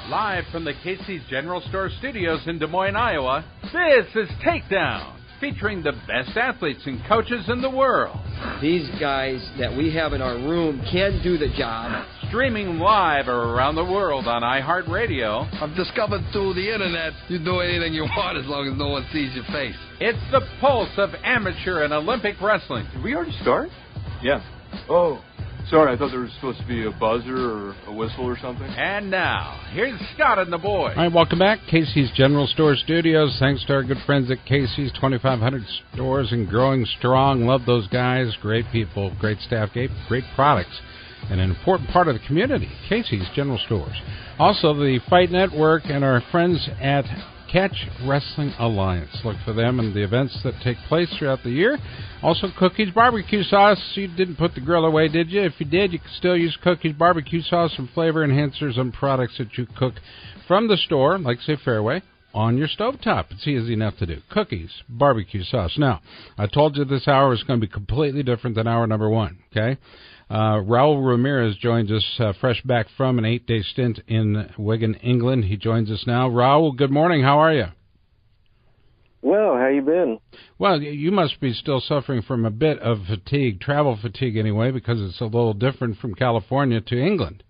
Live from the Casey's General Store studios in Des Moines, Iowa, this is Takedown, featuring the best athletes and coaches in the world. These guys that we have in our room can do the job. Streaming live around the world on iHeartRadio. I've discovered through the internet you do anything you want as long as no one sees your face. It's the pulse of amateur and Olympic wrestling. Did we already start? Yeah. Oh, sorry, I thought there was supposed to be a buzzer or a whistle or something. And now, here's Scott and the boys. All right, welcome back. Casey's General Store Studios. Thanks to our good friends at Casey's, 2,500 stores and growing strong. Love those guys. Great people, great staff, great products, and an important part of the community, Casey's General Stores. Also, the Fight Network and our friends at Catch Wrestling Alliance. Look for them and the events that take place throughout the year. Also, Cookies Barbecue Sauce. You didn't put the grill away, did you? If you did, you can still use Cookies Barbecue Sauce and flavor enhancers on products that you cook from the store, like, say, Fairway, on your stovetop. It's easy enough to do. Cookies Barbecue Sauce. Now, I told you this hour is going to be completely different than hour number one, okay? Raul Ramirez joins us fresh back from an 8-day stint in Wigan, England. He joins us now. Raul, good morning. How are you? Well, how you been? Well, you must be still suffering from a bit of fatigue, travel fatigue anyway, because it's a little different from California to England.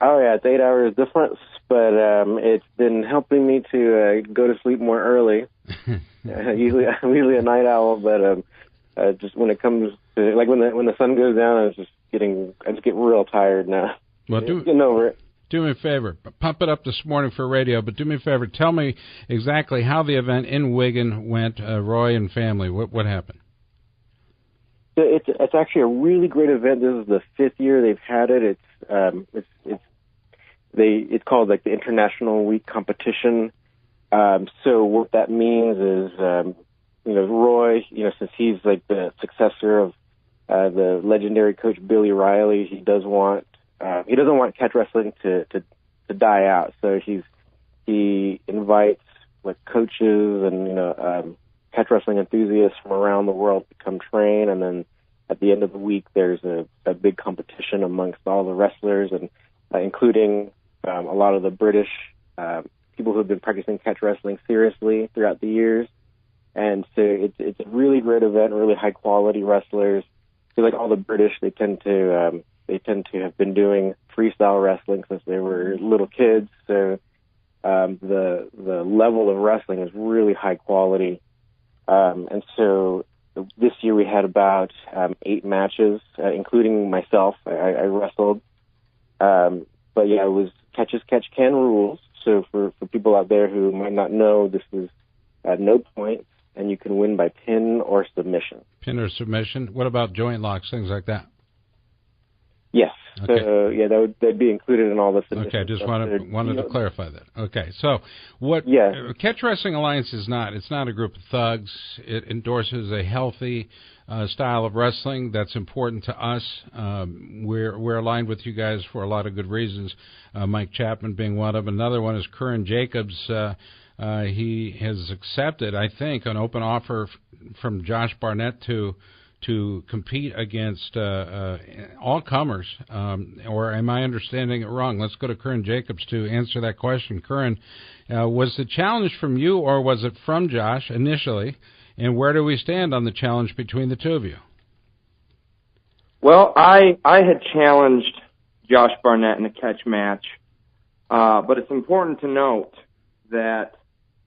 Oh, yeah, it's 8 hours difference, but it's been helping me to go to sleep more early. I'm usually a night owl, but just when it comes to, like, when the sun goes down, I just get real tired now. Well, getting over it. Do me a favor, pump it up this morning for radio, but do me a favor, tell me exactly how the event in Wigan went, Roy and family. What happened? So it's actually a really great event. This is the 5th year they've had it. It's called, like, the International Week competition. So what that means is, Roy, since he's like the successor of the legendary coach Billy Riley, he doesn't want catch wrestling to die out. So he invites, like, coaches and catch wrestling enthusiasts from around the world to come train, and then at the end of the week there's a big competition amongst all the wrestlers, and including a lot of the British people who have been practicing catch wrestling seriously throughout the years. And so it's a really great event, really high quality wrestlers. So, like, all the British, they tend to have been doing freestyle wrestling since they were little kids. So the level of wrestling is really high quality. And so this year we had about 8 matches, including myself. I wrestled. But yeah, it was catch as catch can rules. So for people out there who might not know, this is no points, and you can win by pin or submission. Pin or submission? What about joint locks, things like that? Yes. Okay. So, yeah, that'd be included in all the submissions. Okay, just wanted to clarify that. Okay, so what Catch Wrestling Alliance is not, it's not a group of thugs. It endorses a healthy style of wrestling that's important to us. We're aligned with you guys for a lot of good reasons, Mike Chapman being one of them. Another one is Curran Jacobs. He has accepted, I think, an open offer from Josh Barnett to compete against all comers, or am I understanding it wrong? Let's go to Curran Jacobs to answer that question. Curran, was the challenge from you or was it from Josh initially, and where do we stand on the challenge between the two of you? Well, I had challenged Josh Barnett in a catch match, but it's important to note that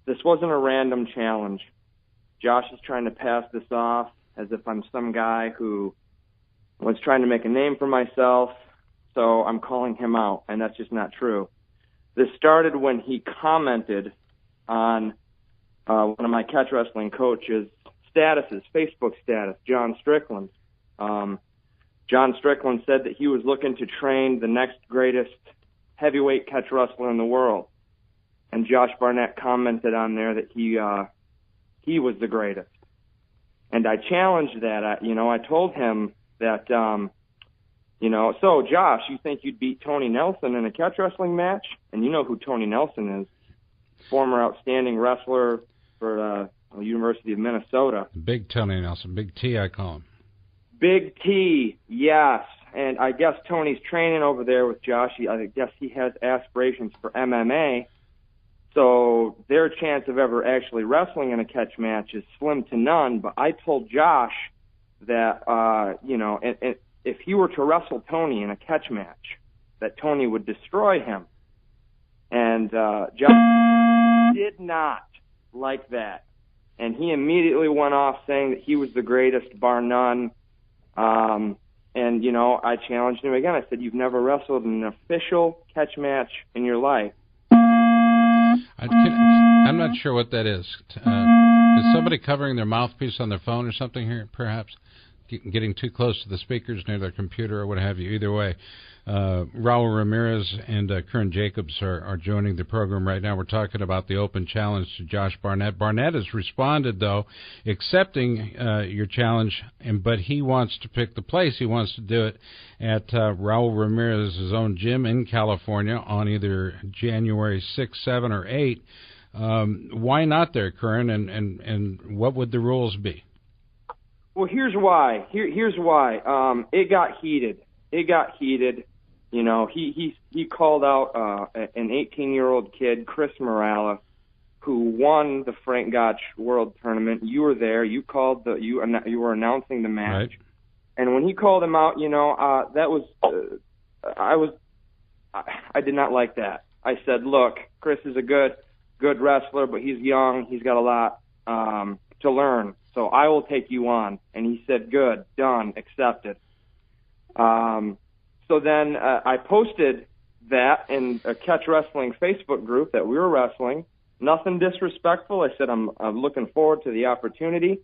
this wasn't a random challenge. Josh is trying to pass this off as if I'm some guy who was trying to make a name for myself, so I'm calling him out, and that's just not true. This started when he commented on one of my catch wrestling coaches' statuses, Facebook status, John Strickland. John Strickland said that he was looking to train the next greatest heavyweight catch wrestler in the world, and Josh Barnett commented on there that he was the greatest. And I challenged that. I told him that, so Josh, you think you'd beat Tony Nelson in a catch wrestling match? And you know who Tony Nelson is, former outstanding wrestler for University of Minnesota. Big Tony Nelson, Big T, I call him. Big T, yes. and I guess Tony's training over there with Josh. I guess he has aspirations for MMA. So their chance of ever actually wrestling in a catch match is slim to none. But I told Josh that, and if he were to wrestle Tony in a catch match, that Tony would destroy him. And Josh did not like that. And he immediately went off saying that he was the greatest, bar none. And, I challenged him again. I said, you've never wrestled in an official catch match in your life. I'm not sure what that is. Is somebody covering their mouthpiece on their phone or something here, perhaps? Getting too close to the speakers near their computer or what have you. Either way, Raul Ramirez and Curran Jacobs are joining the program right now. We're talking about the open challenge to Josh Barnett. Barnett has responded, though, accepting your challenge, but he wants to pick the place. He wants to do it at Raul Ramirez's own gym in California on either January 6, 7, or 8. Why not there, Curran, and what would the rules be? Well, here's why. Here's why. It got heated. He called out an 18-year-old kid, Chris Morales, who won the Frank Gotch World Tournament. You were there. You called you were announcing the match. Right. And when he called him out, I did not like that. I said, look, Chris is a good wrestler, but he's young. He's got a lot to learn. So I will take you on. And he said, good, done, accepted. So then I posted that in a Catch Wrestling Facebook group that we were wrestling. Nothing disrespectful. I said, I'm looking forward to the opportunity.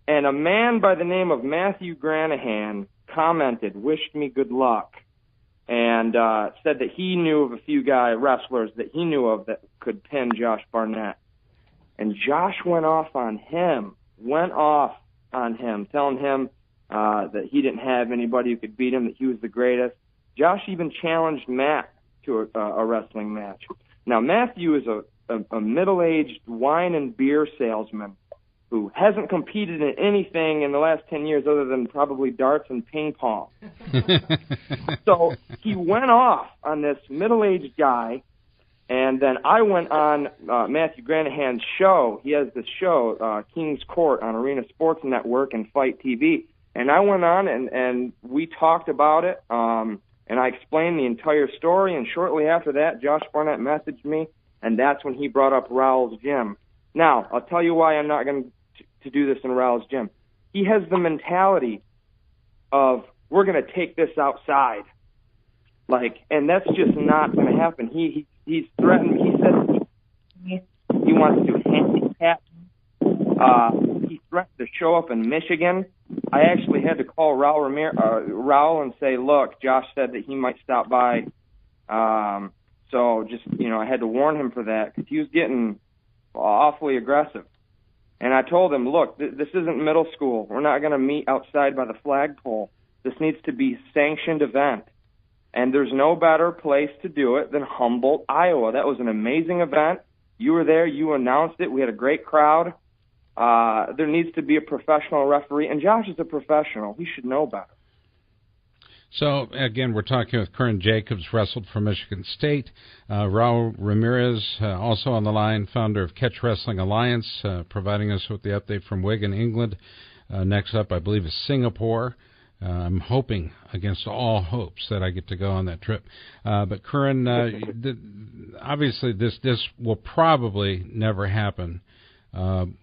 And a man by the name of Matthew Granahan commented, wished me good luck, and said that he knew of a few wrestlers that he knew of that could pin Josh Barnett. And Josh went off on him, telling him that he didn't have anybody who could beat him, that he was the greatest. Josh even challenged Matt to a wrestling match. Now, Matthew is a middle-aged wine and beer salesman who hasn't competed in anything in the last 10 years other than probably darts and ping pong. So he went off on this middle-aged guy, and then I went on Matthew Granahan's show. He has this show, King's Court, on Arena Sports Network and Fight TV. And I went on and we talked about it, and I explained the entire story. And shortly after that, Josh Barnett messaged me, and that's when he brought up Raul's gym. Now, I'll tell you why I'm not going to do this in Raul's gym. He has the mentality of, we're going to take this outside. And that's just not going to happen. He's threatened me. He says he wants to handicap me. He threatened to show up in Michigan. I actually had to call Raul and say, look, Josh said that he might stop by. So just, I had to warn him for that because he was getting awfully aggressive. And I told him, look, this isn't middle school. We're not going to meet outside by the flagpole. This needs to be a sanctioned event. And there's no better place to do it than Humboldt, Iowa. That was an amazing event. You were there. You announced it. We had a great crowd. There needs to be a professional referee. And Josh is a professional. He should know better. So, again, we're talking with Curran Jacobs, wrestled for Michigan State. Raul Ramirez, also on the line, founder of Catch Wrestling Alliance, providing us with the update from Wigan, England. Next up, I believe, is Singapore. I'm hoping, against all hopes, that I get to go on that trip. But Curran, obviously this will probably never happen.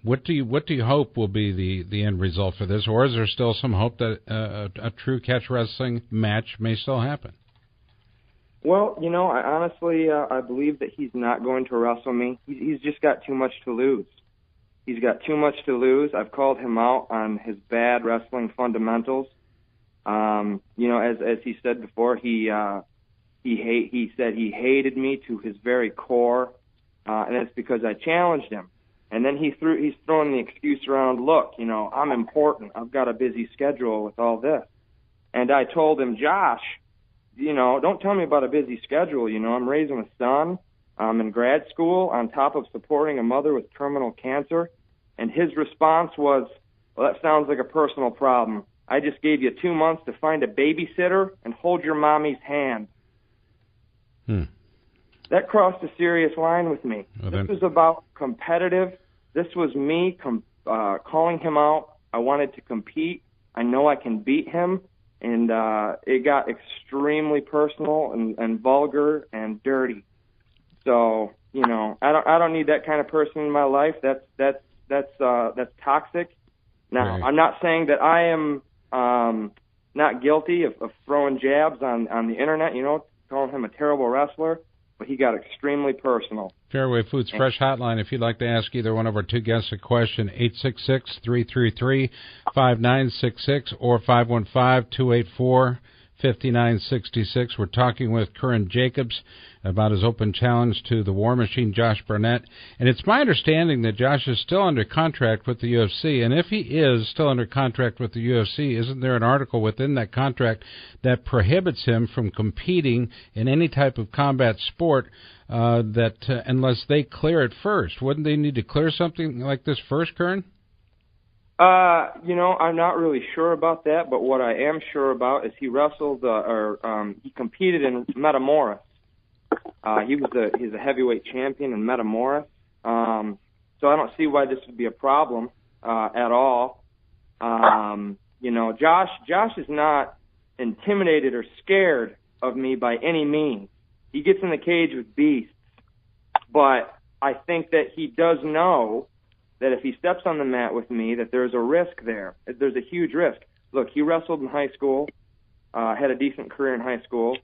What do you hope will be the end result for this, or is there still some hope that a true catch wrestling match may still happen? Well, I honestly I believe that he's not going to wrestle me. He's just got too much to lose. He's got too much to lose. I've called him out on his bad wrestling fundamentals. As he said before, he said he hated me to his very core, and that's because I challenged him. And then he's throwing the excuse around, look, I'm important. I've got a busy schedule with all this. And I told him, Josh, don't tell me about a busy schedule. I'm raising a son. I'm in grad school on top of supporting a mother with terminal cancer. And his response was, well, that sounds like a personal problem. I just gave you 2 months to find a babysitter and hold your mommy's hand. That crossed a serious line with me. This was about competitive. This was me calling him out. I wanted to compete. I know I can beat him. And it got extremely personal and vulgar and dirty. So, you know, I don't need that kind of person in my life. That's toxic. Now, right. I'm not saying that I am not guilty of throwing jabs on the internet, you know, calling him a terrible wrestler, but he got extremely personal. Fairway Foods Fresh Hotline, if you'd like to ask either one of our two guests a question, 866-333-5966 or 515-284-5966. We're talking with Curran Jacobs about his open challenge to the War Machine, Josh Barnett. And it's my understanding that Josh is still under contract with the UFC. And if he is still under contract with the UFC, isn't there an article within that contract that prohibits him from competing in any type of combat sport unless they clear it first? Wouldn't they need to clear something like this first, Curran? You know, I'm not really sure about that, but what I am sure about is he wrestled he competed in Metamoris. He's a heavyweight champion in Metamoris. So I don't see why this would be a problem at all. You know, Josh is not intimidated or scared of me by any means. He gets in the cage with beasts, but I think that he does know that if he steps on the mat with me, that there's a risk there. There's a huge risk. Look, he wrestled in high school, had a decent career in high school.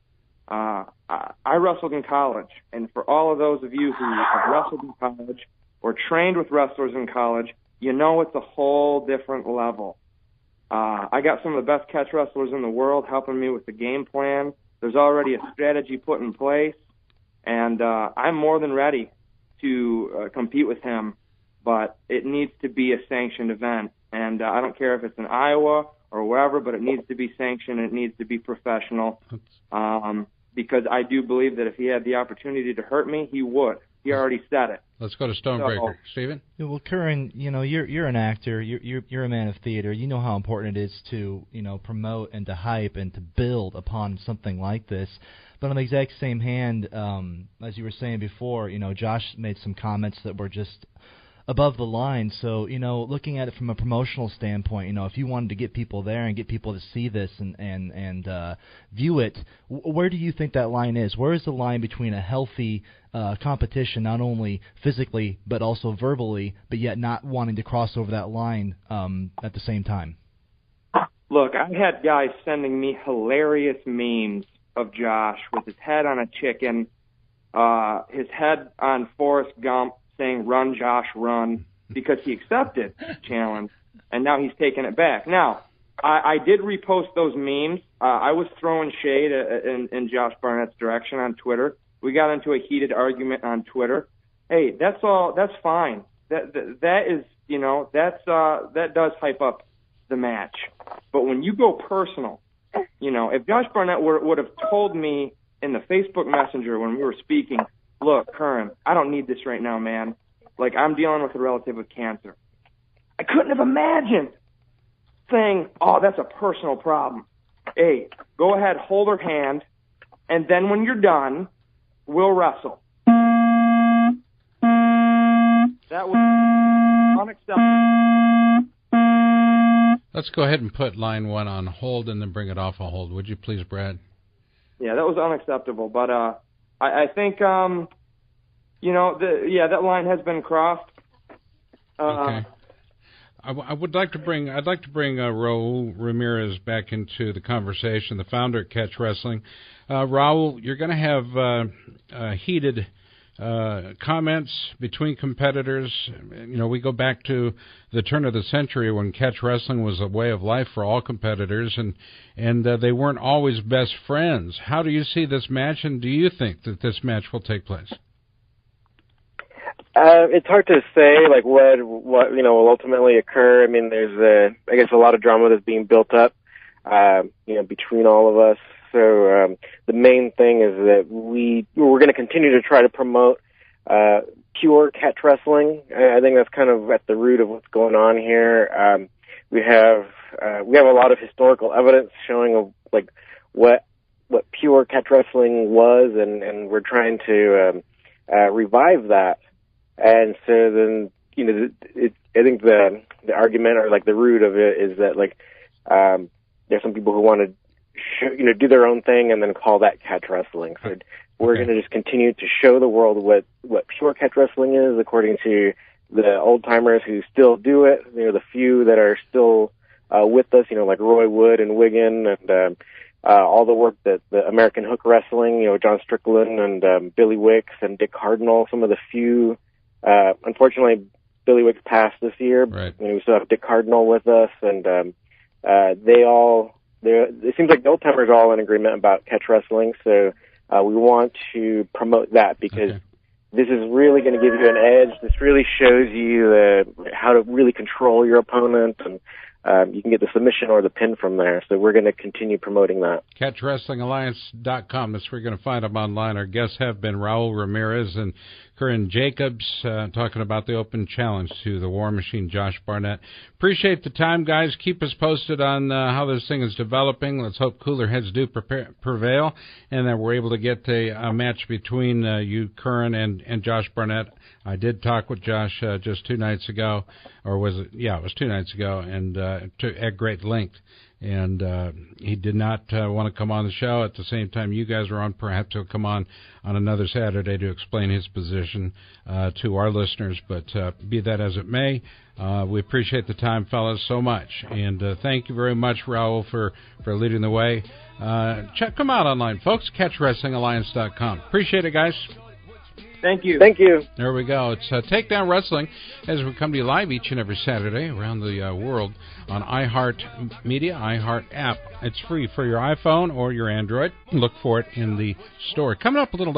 I wrestled in college, and for all of those of you who have wrestled in college or trained with wrestlers in college, you know it's a whole different level. I got some of the best catch wrestlers in the world helping me with the game plan. There's already a strategy put in place, and I'm more than ready to compete with him, but it needs to be a sanctioned event. And I don't care if it's in Iowa or wherever, but it needs to be sanctioned and it needs to be professional. Because I do believe that if he had the opportunity to hurt me, he would. He already said it. Let's go to Stonebreaker. Stephen? Well, Curran, you know, you're an actor. You're a man of theater. You know how important it is to, you know, promote and to hype and to build upon something like this. But on the exact same hand, as you were saying before, you know, Josh made some comments that were just above the line. So, you know, looking at it from a promotional standpoint, you know, if you wanted to get people there and get people to see this and view it, where do you think that line is? Where is the line between a healthy competition, not only physically but also verbally, but yet not wanting to cross over that line at the same time? Look, I had guys sending me hilarious memes of Josh with his head on a chicken, his head on Forrest Gump, saying, "Run, Josh, run," because he accepted the challenge, and now he's taking it back. Now, I did repost those memes. I was throwing shade in Josh Barnett's direction on Twitter. We got into a heated argument on Twitter. Hey, that's all. That's fine. That is, you know, that does hype up the match. But when you go personal, you know, if Josh Barnett would have told me in the Facebook Messenger when we were speaking, "Look, Curran, I don't need this right now, man. Like, I'm dealing with a relative with cancer." I couldn't have imagined saying, "Oh, that's a personal problem. Hey, go ahead, hold her hand, and then when you're done, we'll wrestle." That was unacceptable. Let's go ahead and put line one on hold and then bring it off a hold. Would you please, Brad? Yeah, that was unacceptable, but I think, you know, that line has been crossed. Okay. I'd like to bring Raul Ramirez back into the conversation, the founder at Catch Wrestling. Raul, you're going to have heated comments between competitors. You know, we go back to the turn of the century when catch wrestling was a way of life for all competitors, and they weren't always best friends. How do you see this match, and do you think that this match will take place? It's hard to say, like, what you know will ultimately occur. I mean, there's I guess a lot of drama that's being built up, you know, between all of us. So the main thing is that we're going to continue to try to promote pure catch wrestling. I think that's kind of at the root of what's going on here. we have a lot of historical evidence showing like what pure catch wrestling was, and we're trying to revive that. And so then, you know, I think the argument, or like the root of it, is that like there's some people who want to do their own thing and then call that catch wrestling. So we're going to just continue to show the world what pure catch wrestling is, according to the old timers who still do it. You know, the few that are still with us, you know, like Roy Wood and Wiggin, and all the work that the American Hook Wrestling, you know, John Strickland and Billy Wicks and Dick Cardinal, some of the few. Unfortunately, Billy Wicks passed this year. Right. You know, we still have Dick Cardinal with us, and it seems like the old timers are all in agreement about catch wrestling. So we want to promote that, because this is really going to give you an edge. This really shows you how to really control your opponent, and you can get the submission or the pin from there. So we're going to continue promoting that. CatchWrestlingAlliance.com. That's where you're going to find them online. Our guests have been Raul Ramirez and Curran Jacobs, talking about the open challenge to the War Machine, Josh Barnett. Appreciate the time, guys. Keep us posted on how this thing is developing. Let's hope cooler heads do prevail, and that we're able to get a match between you, Curran, and Josh Barnett. I did talk with Josh just 2 nights ago, or was it? Yeah, it was 2 nights ago, and at great length. And he did not want to come on the show at the same time you guys are on. Perhaps he'll come on another Saturday to explain his position to our listeners. But be that as it may, we appreciate the time, fellas, so much. And thank you very much, Raul, for leading the way. Check them out online, folks. CatchWrestlingAlliance.com. Appreciate it, guys. Thank you. Thank you. There we go. It's Takedown Wrestling, as we come to you live each and every Saturday around the world on iHeart Media, iHeart app. It's free for your iPhone or your Android. Look for it in the store. Coming up a little